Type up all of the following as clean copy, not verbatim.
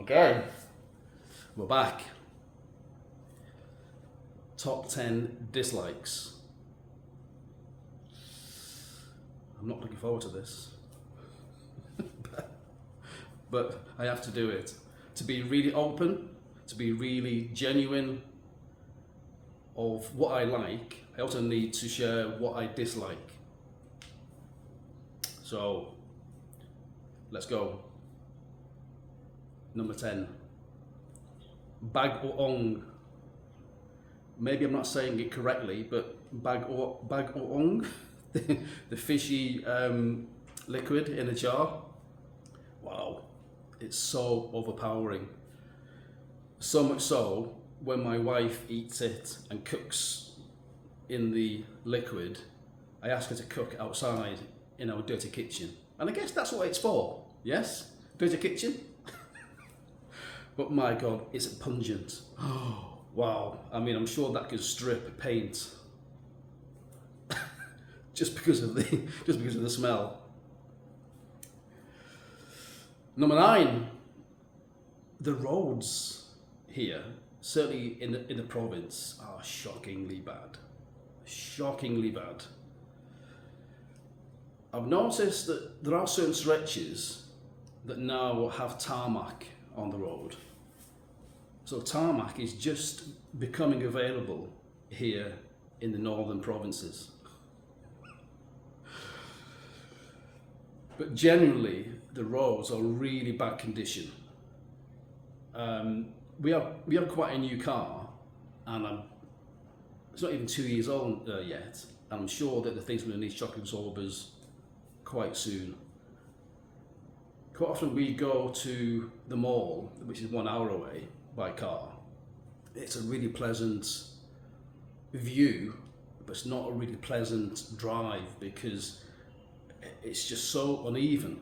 Okay, we're back. Top 10 dislikes. I'm not looking forward to this, but I have to do it. To be really open, to be really genuine of what I like, I also need to share what I dislike. So, let's go. Number 10. Bag o ong. Maybe I'm not saying it correctly, but bag o ong, the fishy liquid in a jar. Wow, it's so overpowering. So much so, when my wife eats it and cooks in the liquid, I ask her to cook outside in our dirty kitchen. And I guess that's what it's for, yes? Dirty kitchen? But my God, it's pungent. Oh, wow. I mean, I'm sure that could strip paint just because of the smell. Number 9, the roads here, certainly in the province, are shockingly bad. Shockingly bad. I've noticed that there are certain stretches that now have tarmac on the road. So tarmac is just becoming available here in the northern provinces. But generally, the roads are really bad condition. We have quite a new car, and it's not even 2 years old yet, and I'm sure that the thing's going to need shock absorbers quite soon. Quite often we go to the mall, which is 1 hour away by car. It's a really pleasant view, but it's not a really pleasant drive because it's just so uneven.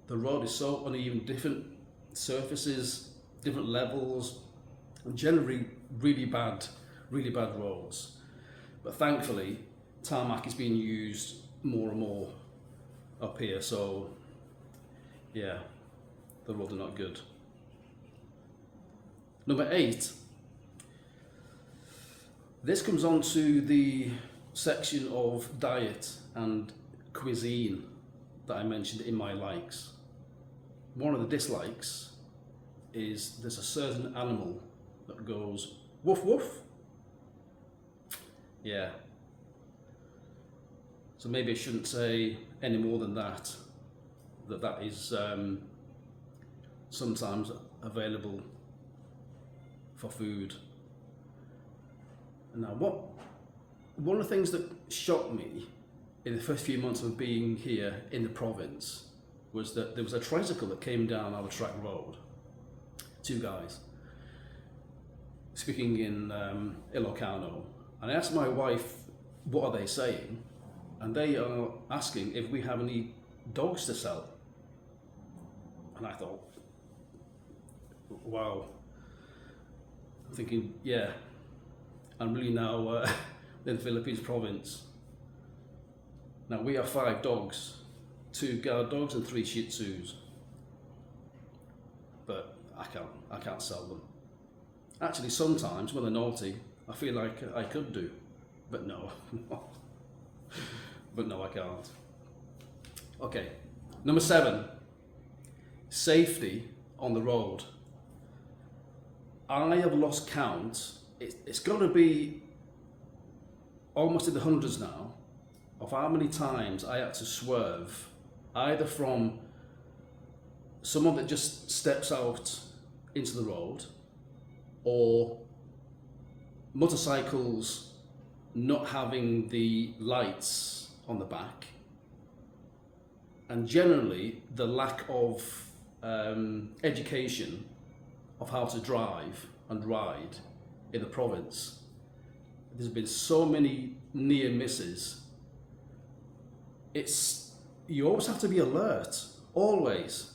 The road is so uneven, different surfaces, different levels, and generally really bad roads. But thankfully, tarmac is being used more and more up here, so yeah, the roads are not good. Number 8, this comes on to the section of diet and cuisine that I mentioned in my likes. One of the dislikes is there's a certain animal that goes woof woof. Yeah. So maybe I shouldn't say any more than that is sometimes available for food. Now, one of the things that shocked me in the first few months of being here in the province was that there was a tricycle that came down our track road. 2 guys speaking in Ilocano, and I asked my wife, what are they saying? And they are asking if we have any dogs to sell. And I thought, wow. I'm thinking, yeah, I'm really now in the Philippines province. Now we have 5 dogs, 2 guard dogs and 3 Shih Tzus. But I can't sell them. Actually, sometimes when they're naughty, I feel like I could do, but no. But no, I can't. Okay, number 7, safety on the road. I have lost count. It's got to be almost in the hundreds now of how many times I had to swerve, either from someone that just steps out into the road, or motorcycles not having the lights on the back, and generally the lack of education of how to drive and ride in the province. There's been so many near misses. You always have to be alert, always.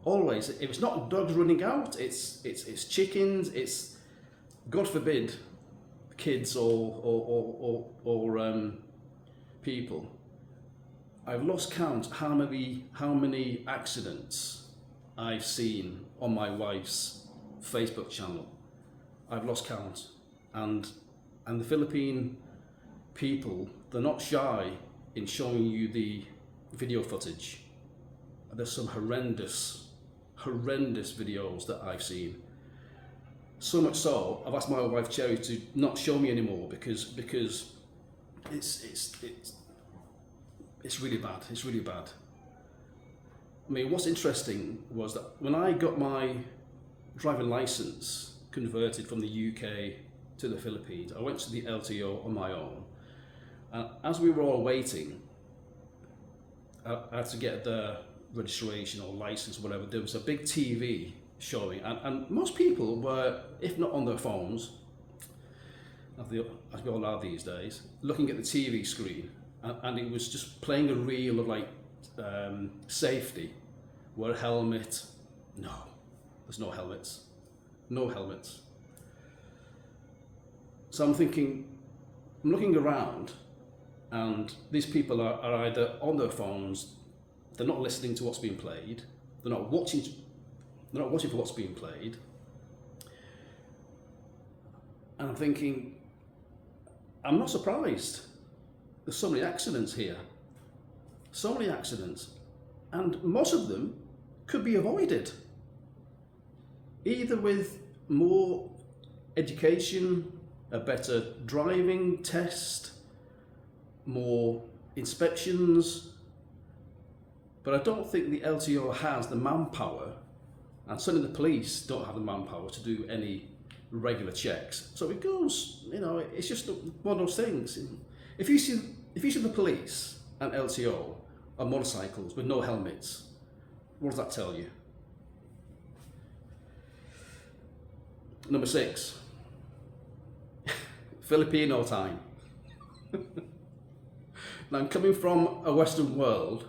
If it's not dogs running out, it's chickens, it's, God forbid, kids or people. I've lost count how many accidents I've seen on my wife's Facebook channel. I've lost count. And the Philippine people, they're not shy in showing you the video footage. There's some horrendous videos that I've seen. So much so, I've asked my wife Cherry to not show me anymore because it's really bad. It's really bad. I mean, what's interesting was that when I got my driving license converted from the UK to the Philippines, I went to the LTO on my own. And as we were all waiting, I had to get the registration or license or whatever. There was a big TV showing, and most people were, if not on their phones, as we all are these days, looking at the TV screen, and it was just playing a reel of like safety, wear a helmet. No, there's no helmets. No helmets. So I'm thinking, I'm looking around, and these people are either on their phones, they're not listening to what's being played, they're not watching for what's being played. And I'm thinking, I'm not surprised. There's so many accidents here. So many accidents. And most of them could be avoided. Either with more education, a better driving test, more inspections. But I don't think the LTO has the manpower, and certainly the police don't have the manpower to do any regular checks. So it goes, it's just one of those things. If you see the police and LTO on motorcycles with no helmets, what does that tell you? Number 6, Filipino time. Now, I'm coming from a Western world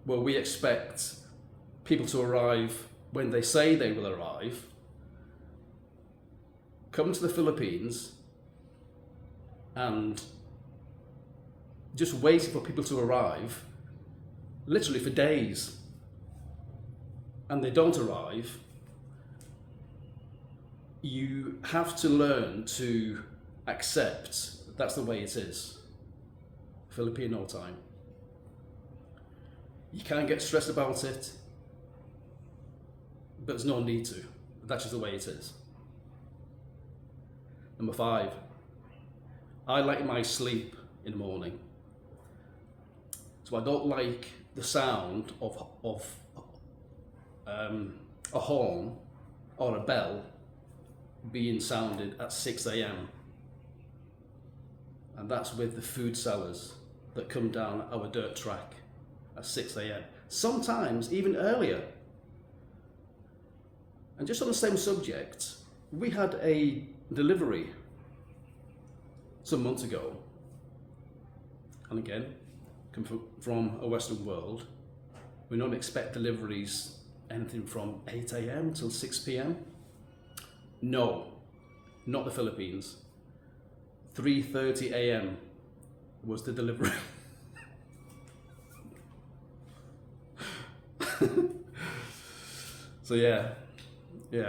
where we expect people to arrive when they say they will arrive. Come to the Philippines and just waiting for people to arrive, literally for days, and they don't arrive. You have to learn to accept that's the way it is. Filipino time. You can get stressed about it, but there's no need to. That's just the way it is. Number 5, I like my sleep in the morning. So I don't like the sound of a horn or a bell being sounded at 6 a.m. And that's with the food sellers that come down our dirt track at 6 a.m. Sometimes even earlier. And just on the same subject, we had a delivery some months ago, and again, come from a Western world, we don't expect deliveries anything from 8 a.m. till 6 p.m. No, not the Philippines. 3:30 a.m. was the delivery. So yeah,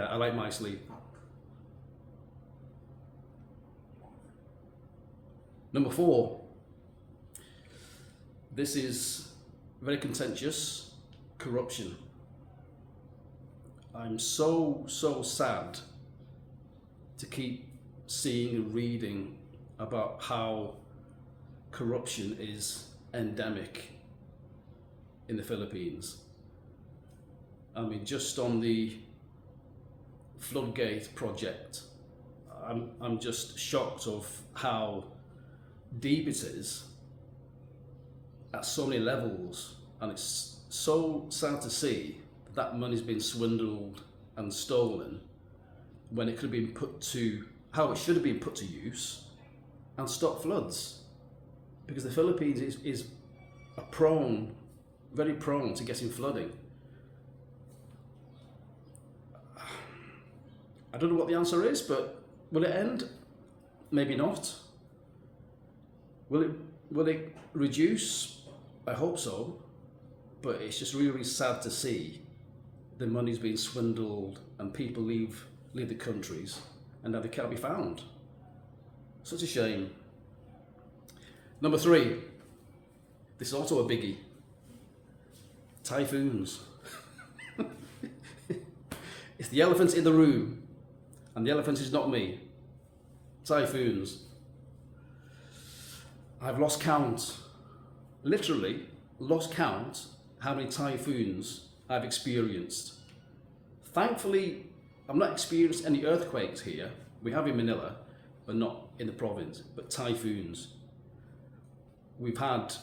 I like my sleep. Number 4, this is very contentious, corruption. I'm so sad to keep seeing and reading about how corruption is endemic in the Philippines. I mean, just on the floodgate project, I'm just shocked of how deep it is at so many levels, and it's so sad to see that money's been swindled and stolen when it could have been put to how it should have been put to use and stop floods, because the Philippines is very prone to getting flooding. I don't know what the answer is, but will it end? Maybe not. Will it reduce? I hope so, but it's just really sad to see the money's been swindled and people leave the countries and now they can't be found. Such a shame. Number 3, this is also a biggie. Typhoons. It's the elephant in the room, and the elephant is not me. Typhoons. I've lost count, literally lost count how many typhoons I've experienced. Thankfully, I've not experienced any earthquakes here. We have in Manila, but not in the province, but typhoons. We've had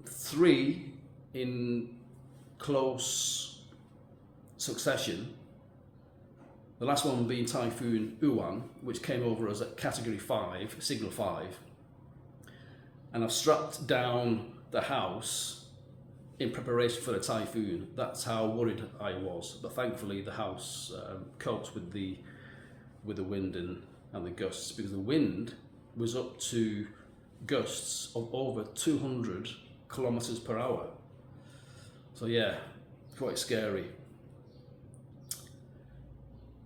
3 in close succession. The last one being Typhoon Uwan, which came over us at category 5, signal 5. And I've strapped down the house in preparation for the typhoon. That's how worried I was. But thankfully the house coped with the wind and the gusts, because the wind was up to gusts of over 200 kilometers per hour. So yeah, quite scary.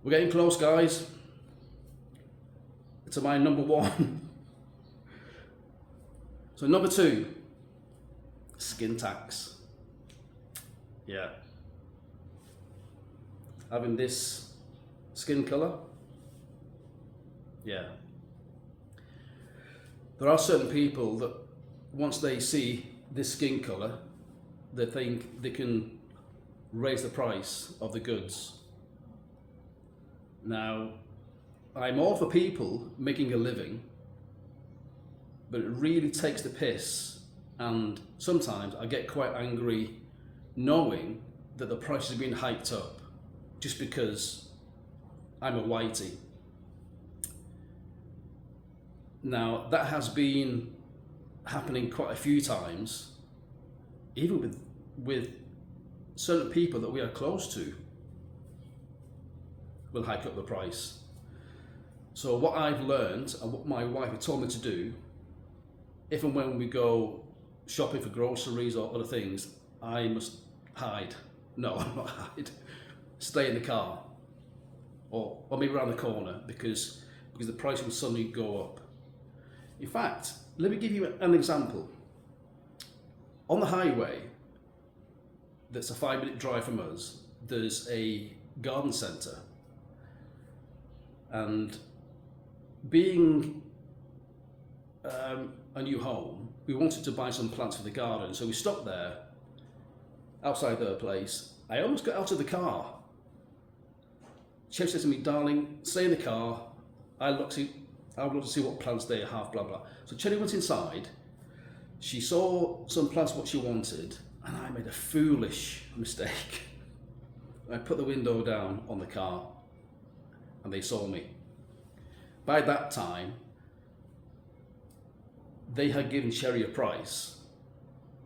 We're getting close, guys, to my number 1. So number 2, skin tax. Yeah. Having this skin colour. Yeah. There are certain people that once they see this skin colour, they think they can raise the price of the goods. Now, I'm all for people making a living, but it really takes the piss, and sometimes I get quite angry knowing that the price is being hiked up just because I'm a whitey. Now, that has been happening quite a few times, even with certain people that we are close to will hike up the price. So what I've learned and what my wife had told me to do, if and when we go shopping for groceries or other things, I must hide. No, not hide. Stay in the car, or maybe around the corner, because the price will suddenly go up. In fact, let me give you an example. On the highway, that's a 5-minute drive from us, there's a garden centre. And being a new home, we wanted to buy some plants for the garden, so we stopped there outside their place. I almost got out of the car. Chef said to me, "Darling, stay in the car. I would love to see what plants they have, blah blah." So Chelly went inside. She saw some plants what she wanted, and I made a foolish mistake. I put the window down on the car, and they saw me. By that time, they had given Cherry a price,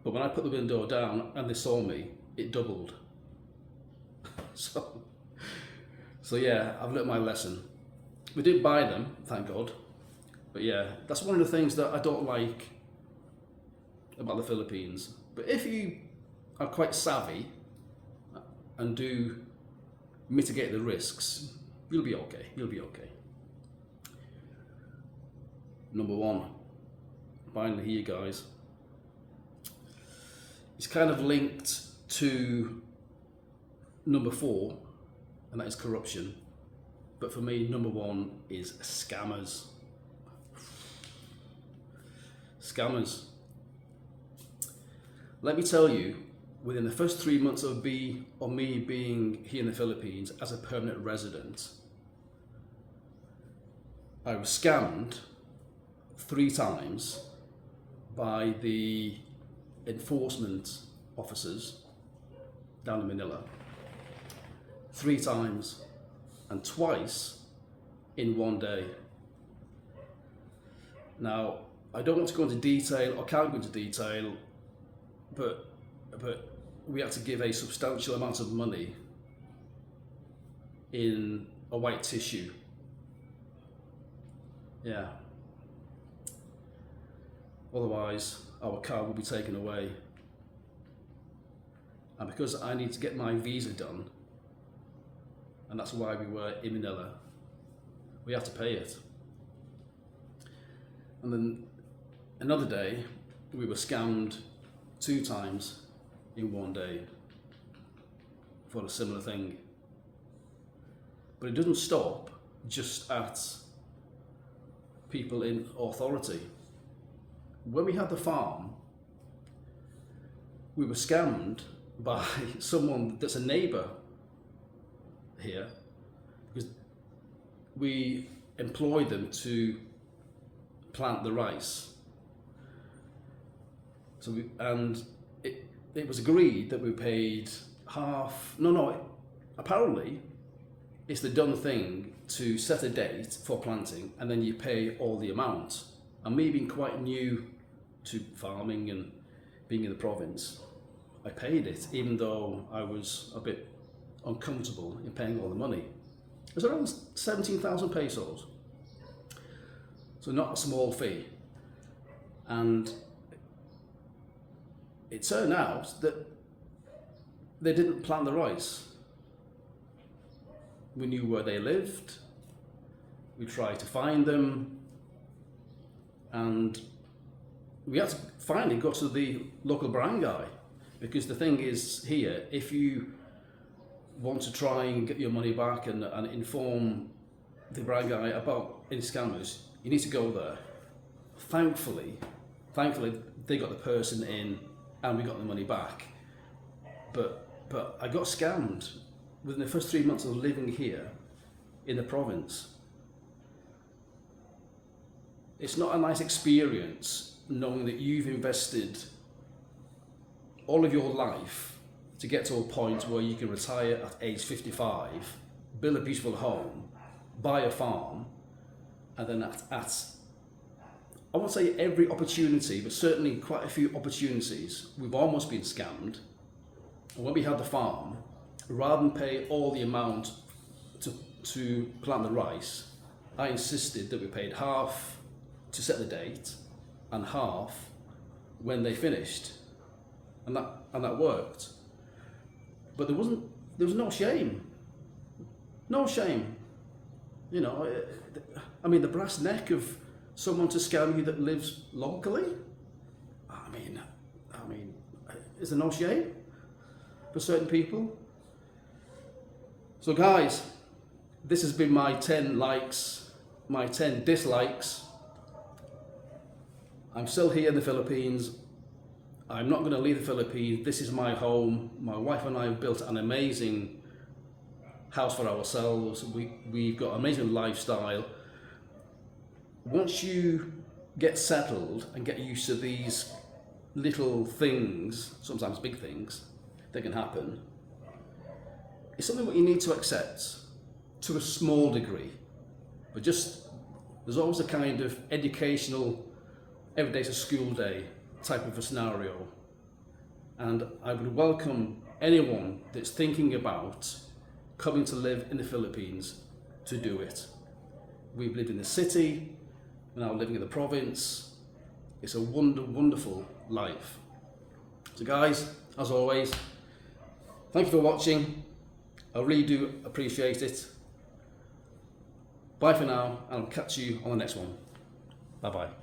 but when I put the window down and they saw me, it doubled. So yeah, I've learnt my lesson. We didn't buy them, thank God. But yeah, that's one of the things that I don't like about the Philippines. But if you are quite savvy and do mitigate the risks, you'll be okay. You'll be okay. Number 1, finally here, guys. It's kind of linked to number 4, and that is corruption. But for me, number 1 is scammers. Scammers. Let me tell you, within the first 3 months of me being here in the Philippines as a permanent resident, I was scammed 3 times by the enforcement officers down in Manila. 3 times, and twice in one day. Now, I don't want to go into detail, or can't go into detail, but we had to give a substantial amount of money in a white tissue. Yeah. Otherwise, our car will be taken away. And because I need to get my visa done, and that's why we were in Manila. We had to pay it. And then another day, we were scammed 2 times in one day for a similar thing. But it doesn't stop just at people in authority. When we had the farm, we were scammed by someone that's a neighbour here, because we employed them to plant the rice. So it was agreed that we paid half. Apparently it's the done thing to set a date for planting and then you pay all the amount. And me being quite new to farming and being in the province, I paid it, even though I was a bit uncomfortable in paying all the money. It was around 17,000 pesos, so not a small fee. And it turned out that they didn't plant the rice. We knew where they lived, we tried to find them, and we had to finally go to the local barangay, because the thing is here, if you want to try and get your money back and inform the barangay about any scammers, you need to go there. Thankfully they got the person in and we got the money back. But I got scammed within the first 3 months of living here in the province. It's not a nice experience knowing that you've invested all of your life to get to a point where you can retire at age 55, build a beautiful home, buy a farm, and then at I won't say every opportunity, but certainly quite a few opportunities, we've almost been scammed. And when we had the farm, rather than pay all the amount to plant the rice, I insisted that we paid half to set the date and half when they finished, and that worked. But there was no shame. You know, I mean, the brass neck of someone to scam you that lives locally. I mean, is there no shame for certain people? So guys, this has been my 10 likes, my 10 dislikes. I'm still here in the Philippines. I'm not going to leave the Philippines. This is my home. My wife and I have built an amazing house for ourselves. We've got an amazing lifestyle. Once you get settled and get used to these little things, sometimes big things, that can happen, it's something that you need to accept to a small degree. But just, there's always a kind of educational, every day's a school day type of a scenario. And I would welcome anyone that's thinking about coming to live in the Philippines to do it. We've lived in the city, we're now living in the province. It's a wonderful life. So guys, as always, thank you for watching. I really do appreciate it. Bye for now, and I'll catch you on the next one. Bye bye.